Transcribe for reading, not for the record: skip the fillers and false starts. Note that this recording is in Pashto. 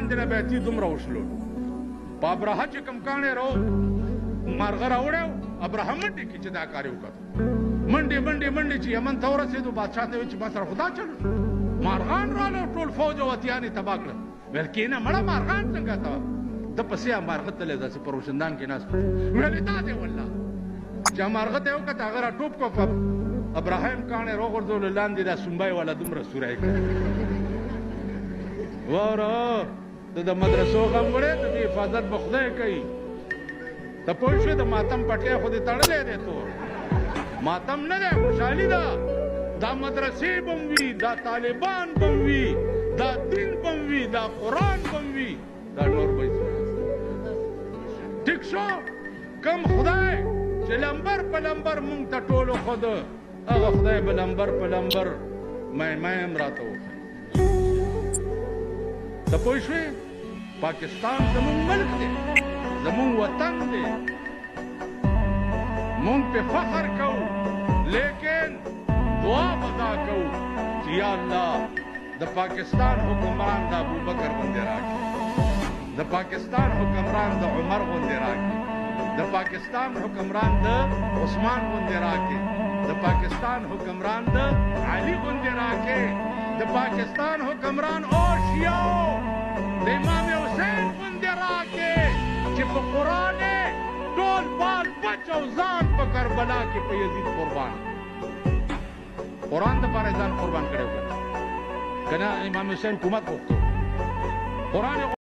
لاندې نه به یې دومره وشلول په ابرهه چې کوم کاڼی مارغه راوړی ابرهه منډې کې چې دا کار یې وکړ منډې چې یمن ته ورسېدو بادشاه ته ویل چې ما سره خو دا چل مارغان راغله ټول فوج او اتیان یې تباه کړل ویل کېنه مړه مارغان څنګه تباه ده پسې مارغه تللی داسې په روشندان کې ناست ویل دا دی والله چې مارغه ته یې وکړه هغه راټوپ کړه په ابرهه یې کاڼی راوغورځولو لاندې دا سومبی والا دومره سوری یې کړه واوره ته د مدرسو غم وړې د دې حفاظت به خدای کوي ته پوه شوې د ماتم پټلی خو دې تړلی دی تور ماتم نه دی خوشحالي ده دا مدرسې به م وي دا طالبان به م وي دا دین به م وي دا قرآن به م وي دا نور به ټیک شو کم خدای چې لمبر په لمبر مونږ ته ټولو ښوده هغه خدای به لمبر په لمبر میم راته وښایي ته پوه شوې پاکستان زمونږ ملک دی زمونږ وطن دی مونږ پې فخر کوو لیکن دعا به دا کوو چې یا الله د پاکستان حکمران د ابوبکر غوندې راکړي د پاکستان حکمران د عمر غوندې راکړي د پاکستان حکمران د عثمان غوندې راکړي د پاکستان حکمران د علي غوندې راکړي د پاکستان حکمران او شیعو د امام حسین غوندې راکړي چې په قرآن ټول بال بچ او ځان په کربلا کې په یزید قربان قرآن دپاره ځان قربان کړی و که نه امام حسین حکومت غوښتو قرآن